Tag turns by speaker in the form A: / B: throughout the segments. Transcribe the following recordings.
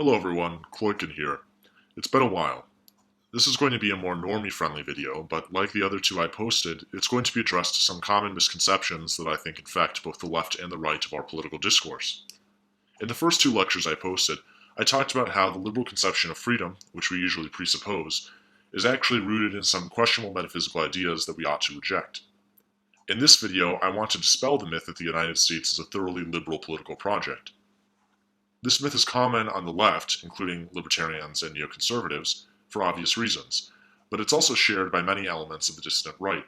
A: Hello everyone, Kloiken here. It's been a while. This is going to be a more normie-friendly video, but like the other two I posted, it's going to be addressed to some common misconceptions that I think infect both the left and the right of our political discourse. In the first two lectures I posted, I talked about how the liberal conception of freedom, which we usually presuppose, is actually rooted in some questionable metaphysical ideas that we ought to reject. In this video, I want to dispel the myth that the United States is a thoroughly liberal political project. This myth is common on the left, including libertarians and neoconservatives, for obvious reasons, but it's also shared by many elements of the dissident right.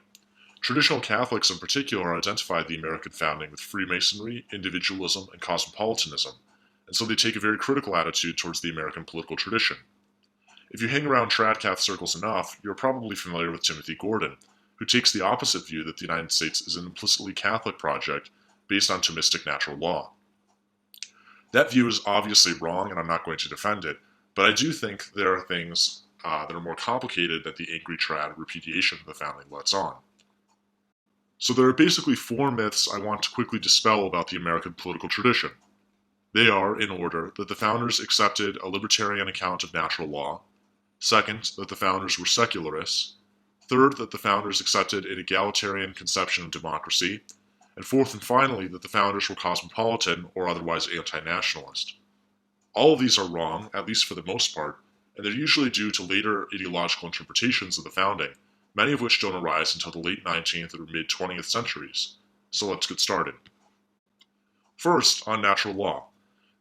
A: Traditional Catholics in particular identified the American founding with Freemasonry, individualism, and cosmopolitanism, and so they take a very critical attitude towards the American political tradition. If you hang around trad-cath circles enough, you're probably familiar with Timothy Gordon, who takes the opposite view that the United States is an implicitly Catholic project based on Thomistic natural law. That view is obviously wrong, and I'm not going to defend it, but I do think there are things that are more complicated than the angry trad repudiation of the founding lets on. So there are basically four myths I want to quickly dispel about the American political tradition. They are, in order, that the founders accepted a libertarian account of natural law. Second, that the founders were secularists. Third, that the founders accepted an egalitarian conception of democracy. And fourth and finally, that the founders were cosmopolitan or otherwise anti-nationalist. All of these are wrong, at least for the most part, and they're usually due to later ideological interpretations of the founding, many of which don't arise until the late 19th or mid-20th centuries. So let's get started. First, on natural law.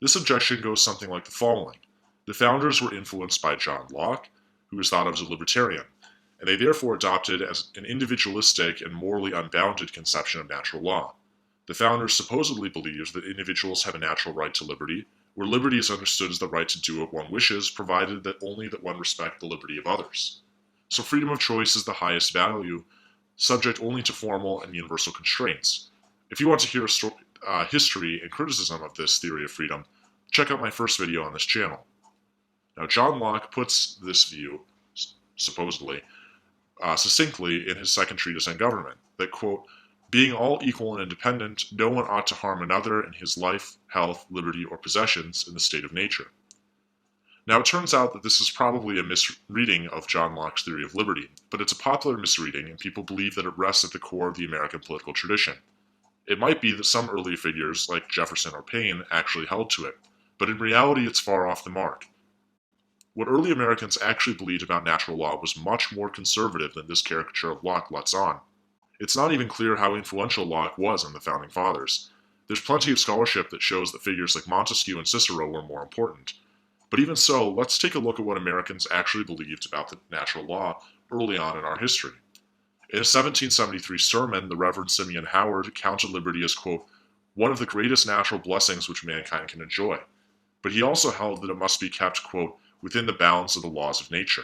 A: This objection goes something like the following. The founders were influenced by John Locke, who was thought of as a libertarian, and they therefore adopted as an individualistic and morally unbounded conception of natural law. The founders supposedly believed that individuals have a natural right to liberty, where liberty is understood as the right to do what one wishes, provided that only that one respect the liberty of others. So freedom of choice is the highest value, subject only to formal and universal constraints. If you want to hear a history and criticism of this theory of freedom, check out my first video on this channel. Now, John Locke puts this view, supposedly, succinctly in his second treatise on government, that, quote, being all equal and independent, no one ought to harm another in his life, health, liberty, or possessions in the state of nature. Now, it turns out that this is probably a misreading of John Locke's theory of liberty, but it's a popular misreading, and people believe that it rests at the core of the American political tradition. It might be that some early figures, like Jefferson or Paine, actually held to it, but in reality it's far off the mark. What early Americans actually believed about natural law was much more conservative than this caricature of Locke lets on. It's not even clear how influential Locke was on the Founding Fathers. There's plenty of scholarship that shows that figures like Montesquieu and Cicero were more important. But even so, let's take a look at what Americans actually believed about the natural law early on in our history. In a 1773 sermon, the Reverend Simeon Howard counted liberty as, quote, one of the greatest natural blessings which mankind can enjoy. But he also held that it must be kept, quote, within the bounds of the laws of nature.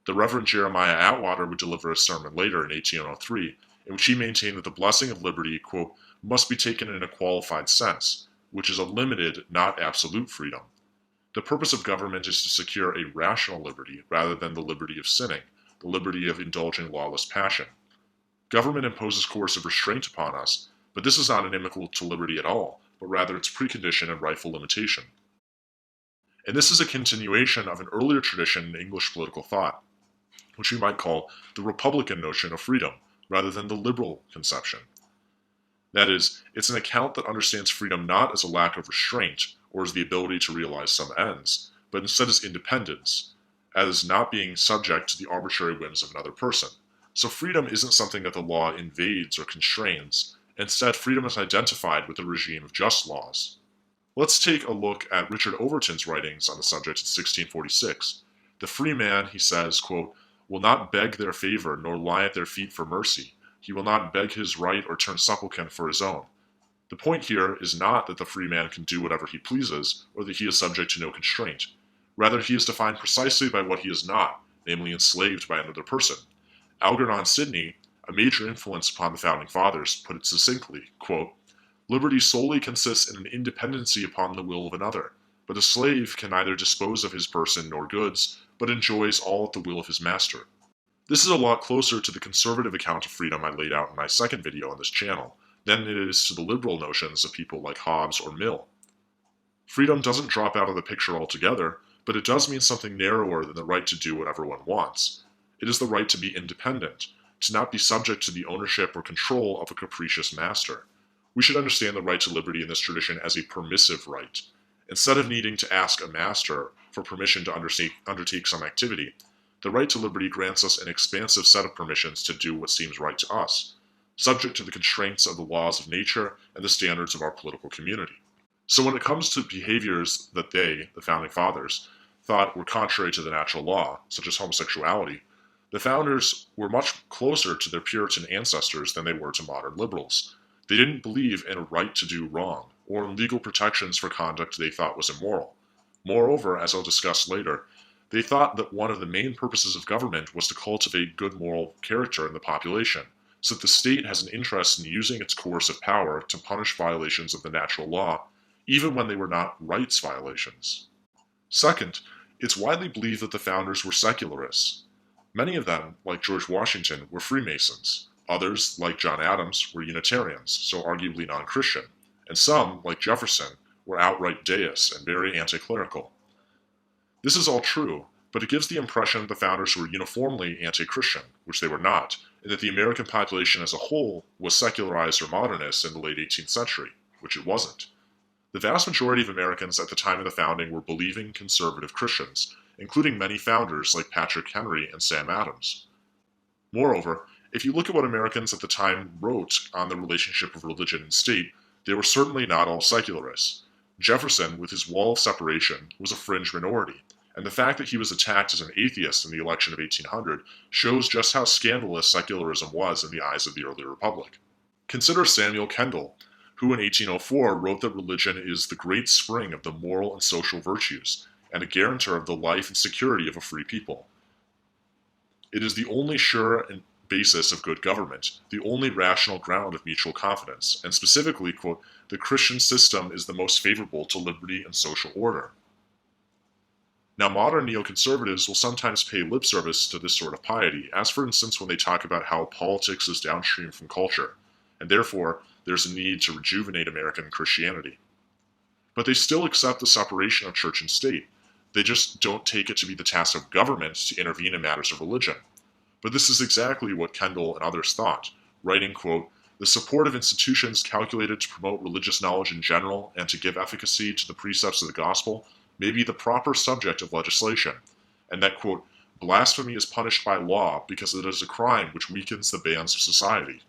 A: The Reverend Jeremiah Atwater would deliver a sermon later in 1803, in which he maintained that the blessing of liberty, quote, must be taken in a qualified sense, which is a limited, not absolute freedom. The purpose of government is to secure a rational liberty rather than the liberty of sinning, the liberty of indulging lawless passion. Government imposes coercive restraint upon us, but this is not inimical to liberty at all, but rather its precondition and rightful limitation. And this is a continuation of an earlier tradition in English political thought, which we might call the Republican notion of freedom, rather than the liberal conception. That is, it's an account that understands freedom not as a lack of restraint, or as the ability to realize some ends, but instead as independence, as not being subject to the arbitrary whims of another person. So freedom isn't something that the law invades or constrains. Instead, freedom is identified with a regime of just laws. Let's take a look at Richard Overton's writings on the subject in 1646. The free man, he says, quote, will not beg their favor, nor lie at their feet for mercy. He will not beg his right or turn supplicant for his own. The point here is not that the free man can do whatever he pleases, or that he is subject to no constraint. Rather, he is defined precisely by what he is not, namely enslaved by another person. Algernon Sidney, a major influence upon the Founding Fathers, put it succinctly, quote, liberty solely consists in an independency upon the will of another, but a slave can neither dispose of his person nor goods, but enjoys all at the will of his master. This is a lot closer to the conservative account of freedom I laid out in my second video on this channel than it is to the liberal notions of people like Hobbes or Mill. Freedom doesn't drop out of the picture altogether, but it does mean something narrower than the right to do whatever one wants. It is the right to be independent, to not be subject to the ownership or control of a capricious master. We should understand the right to liberty in this tradition as a permissive right. Instead of needing to ask a master for permission to undertake some activity, the right to liberty grants us an expansive set of permissions to do what seems right to us, subject to the constraints of the laws of nature and the standards of our political community. So when it comes to behaviors that they, the Founding Fathers, thought were contrary to the natural law, such as homosexuality, the Founders were much closer to their Puritan ancestors than they were to modern liberals. They didn't believe in a right to do wrong, or in legal protections for conduct they thought was immoral. Moreover, as I'll discuss later, they thought that one of the main purposes of government was to cultivate good moral character in the population, so that the state has an interest in using its coercive power to punish violations of the natural law, even when they were not rights violations. Second, it's widely believed that the Founders were secularists. Many of them, like George Washington, were Freemasons. Others, like John Adams, were Unitarians, so arguably non-Christian. And some, like Jefferson, were outright deists and very anti-clerical. This is all true, but it gives the impression that the Founders were uniformly anti-Christian, which they were not, and that the American population as a whole was secularized or modernist in the late 18th century, which it wasn't. The vast majority of Americans at the time of the founding were believing conservative Christians, including many founders like Patrick Henry and Sam Adams. Moreover, if you look at what Americans at the time wrote on the relationship of religion and state, they were certainly not all secularists. Jefferson, with his wall of separation, was a fringe minority, and the fact that he was attacked as an atheist in the election of 1800 shows just how scandalous secularism was in the eyes of the early republic. Consider Samuel Kendall, who in 1804 wrote that religion is the great spring of the moral and social virtues, and a guarantor of the life and security of a free people. It is the only sure basis of good government, the only rational ground of mutual confidence, and specifically, quote, the Christian system is the most favorable to liberty and social order. Now, modern neoconservatives will sometimes pay lip service to this sort of piety, as for instance when they talk about how politics is downstream from culture, and therefore there's a need to rejuvenate American Christianity. But they still accept the separation of church and state. They just don't take it to be the task of government to intervene in matters of religion. But this is exactly what Kendall and others thought, writing, quote, the support of institutions calculated to promote religious knowledge in general and to give efficacy to the precepts of the gospel may be the proper subject of legislation, and that, quote, blasphemy is punished by law because it is a crime which weakens the bands of society.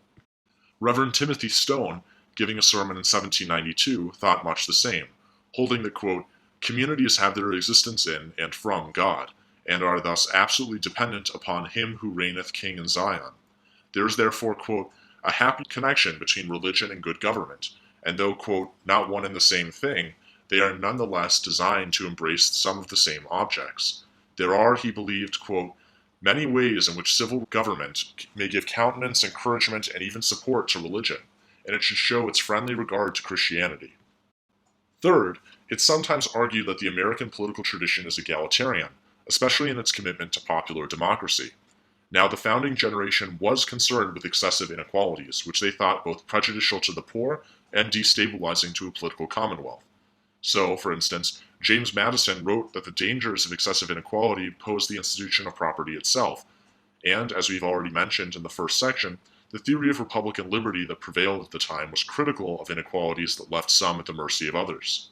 A: Reverend Timothy Stone, giving a sermon in 1792, thought much the same, holding that, quote, communities have their existence in and from God, and are thus absolutely dependent upon him who reigneth king in Zion. There is therefore, quote, a happy connection between religion and good government, and though, quote, not one and the same thing, they are nonetheless designed to embrace some of the same objects. There are, he believed, quote, many ways in which civil government may give countenance, encouragement, and even support to religion, and it should show its friendly regard to Christianity. Third, it's sometimes argued that the American political tradition is egalitarian, especially in its commitment to popular democracy. Now, the founding generation was concerned with excessive inequalities, which they thought both prejudicial to the poor and destabilizing to a political commonwealth. So, for instance, James Madison wrote that the dangers of excessive inequality pose the institution of property itself, and, as we've already mentioned in the first section, the theory of Republican liberty that prevailed at the time was critical of inequalities that left some at the mercy of others.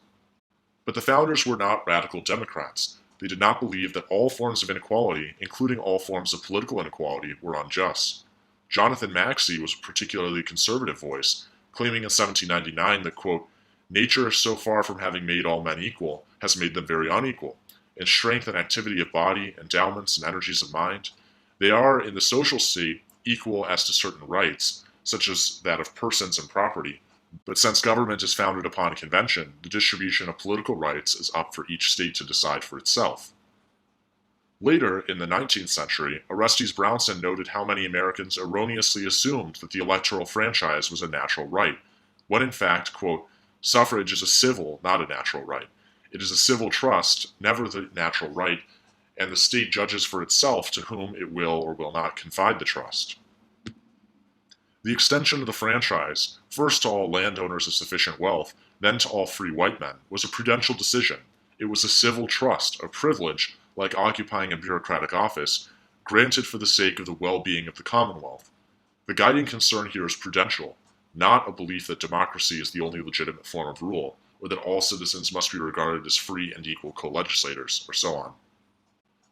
A: But the founders were not radical Democrats. They did not believe that all forms of inequality, including all forms of political inequality, were unjust. Jonathan Maxey was a particularly conservative voice, claiming in 1799 that, quote, nature, so far from having made all men equal, has made them very unequal. In strength and activity of body, endowments and energies of mind, they are, in the social state, equal as to certain rights, such as that of persons and property, but since government is founded upon convention, the distribution of political rights is up for each state to decide for itself. Later, in the 19th century, Orestes Brownson noted how many Americans erroneously assumed that the electoral franchise was a natural right, when in fact, quote, suffrage is a civil, not a natural right. It is a civil trust, never the natural right, and the state judges for itself to whom it will or will not confide the trust. The extension of the franchise, first to all landowners of sufficient wealth, then to all free white men, was a prudential decision. It was a civil trust, a privilege, like occupying a bureaucratic office, granted for the sake of the well-being of the Commonwealth. The guiding concern here is prudential, not a belief that democracy is the only legitimate form of rule, or that all citizens must be regarded as free and equal co-legislators, or so on.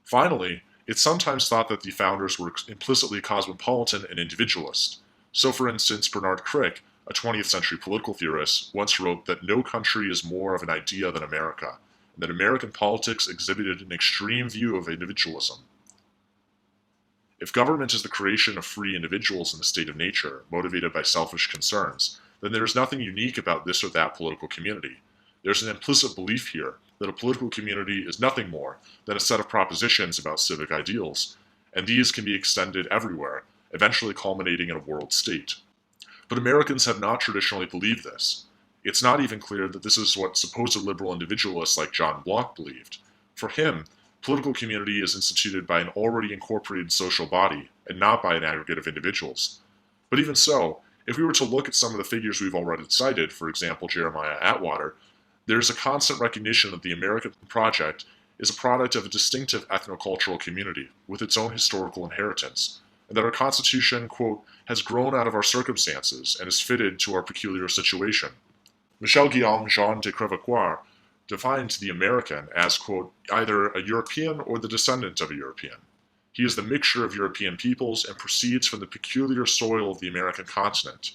A: Finally, it's sometimes thought that the founders were implicitly cosmopolitan and individualist. So, for instance, Bernard Crick, a 20th century political theorist, once wrote that no country is more of an idea than America, and that American politics exhibited an extreme view of individualism. If government is the creation of free individuals in the state of nature, motivated by selfish concerns, then there is nothing unique about this or that political community. There's an implicit belief here that a political community is nothing more than a set of propositions about civic ideals, and these can be extended everywhere, eventually culminating in a world state. But Americans have not traditionally believed this. It's not even clear that this is what supposed liberal individualists like John Locke believed. For him, political community is instituted by an already incorporated social body, and not by an aggregate of individuals. But even so, if we were to look at some of the figures we've already cited, for example Jeremiah Atwater, there's a constant recognition that the American project is a product of a distinctive ethnocultural community, with its own historical inheritance, and that our Constitution, quote, has grown out of our circumstances and is fitted to our peculiar situation. Michel-Guillaume Jean de Crèvecoeur defined the American as, quote, either a European or the descendant of a European. He is the mixture of European peoples and proceeds from the peculiar soil of the American continent.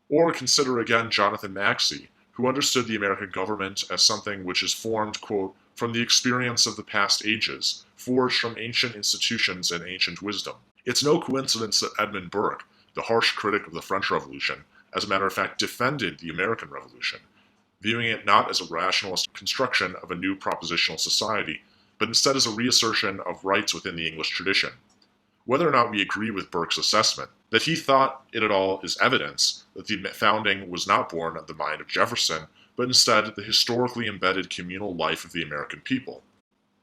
A: Or consider again Jonathan Maxey, who understood the American government as something which is formed, quote, from the experience of the past ages, forged from ancient institutions and ancient wisdom. It's no coincidence that Edmund Burke, the harsh critic of the French Revolution, as a matter of fact defended the American Revolution, viewing it not as a rationalist construction of a new propositional society, but instead as a reassertion of rights within the English tradition. Whether or not we agree with Burke's assessment, that he thought it at all is evidence that the founding was not born of the mind of Jefferson, but instead the historically embedded communal life of the American people.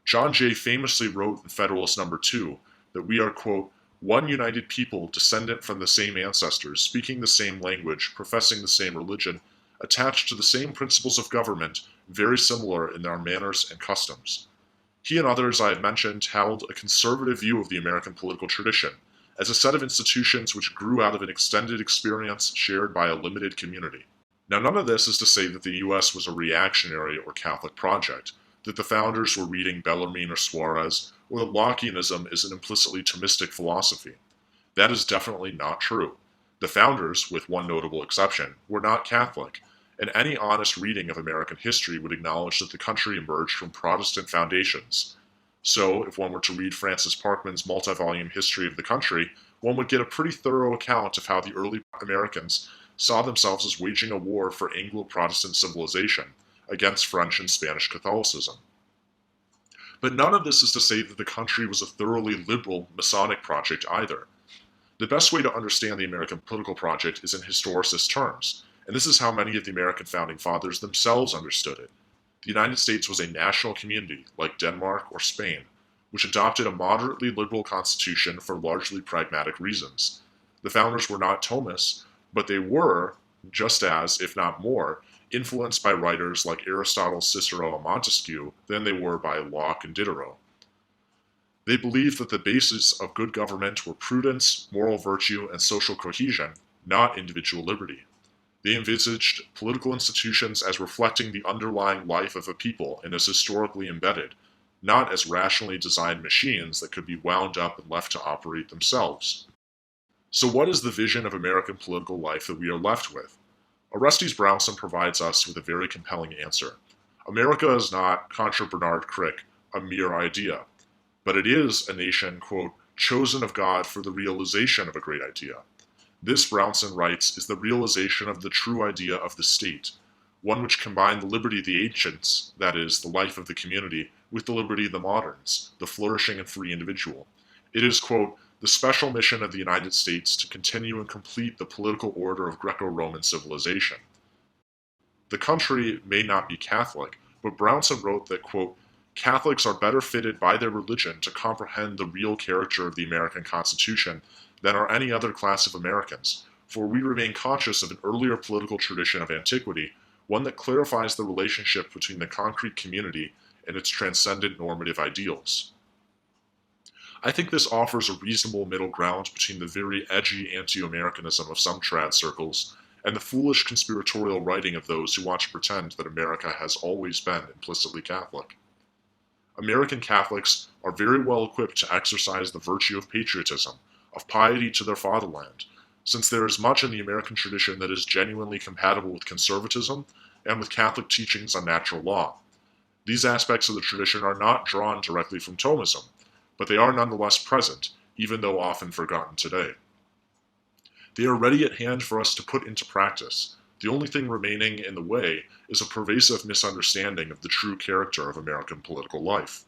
A: John Jay famously wrote in Federalist No. 2 that we are, quote, one united people descendant from the same ancestors, speaking the same language, professing the same religion, attached to the same principles of government, very similar in our manners and customs. He and others I have mentioned held a conservative view of the American political tradition, as a set of institutions which grew out of an extended experience shared by a limited community. Now, none of this is to say that the U.S. was a reactionary or Catholic project, that the founders were reading Bellarmine or Suarez, or that Lockeanism is an implicitly Thomistic philosophy. That is definitely not true. The founders, with one notable exception, were not Catholic, and any honest reading of American history would acknowledge that the country emerged from Protestant foundations. So, if one were to read Francis Parkman's multi-volume history of the country, one would get a pretty thorough account of how the early Americans saw themselves as waging a war for Anglo-Protestant civilization against French and Spanish Catholicism. But none of this is to say that the country was a thoroughly liberal Masonic project either. The best way to understand the American political project is in historicist terms, and this is how many of the American founding fathers themselves understood it. The United States was a national community, like Denmark or Spain, which adopted a moderately liberal constitution for largely pragmatic reasons. The founders were not Thomists, but they were, just as, if not more, influenced by writers like Aristotle, Cicero, and Montesquieu than they were by Locke and Diderot. They believed that the basis of good government were prudence, moral virtue, and social cohesion, not individual liberty. They envisaged political institutions as reflecting the underlying life of a people and as historically embedded, not as rationally designed machines that could be wound up and left to operate themselves. So what is the vision of American political life that we are left with? Orestes Brownson provides us with a very compelling answer. America is not, contra Bernard Crick, a mere idea, but it is a nation, quote, chosen of God for the realization of a great idea. This, Brownson writes, is the realization of the true idea of the state, one which combined the liberty of the ancients, that is, the life of the community, with the liberty of the moderns, the flourishing and free individual. It is, quote, the special mission of the United States to continue and complete the political order of Greco-Roman civilization. The country may not be Catholic, but Brownson wrote that, quote, Catholics are better fitted by their religion to comprehend the real character of the American Constitution than are any other class of Americans, for we remain conscious of an earlier political tradition of antiquity, one that clarifies the relationship between the concrete community and its transcendent normative ideals. I think this offers a reasonable middle ground between the very edgy anti-Americanism of some trad circles and the foolish conspiratorial writing of those who want to pretend that America has always been implicitly Catholic. American Catholics are very well equipped to exercise the virtue of patriotism, of piety to their fatherland, since there is much in the American tradition that is genuinely compatible with conservatism and with Catholic teachings on natural law. These aspects of the tradition are not drawn directly from Thomism, but they are nonetheless present, even though often forgotten today. They are ready at hand for us to put into practice. The only thing remaining in the way is a pervasive misunderstanding of the true character of American political life.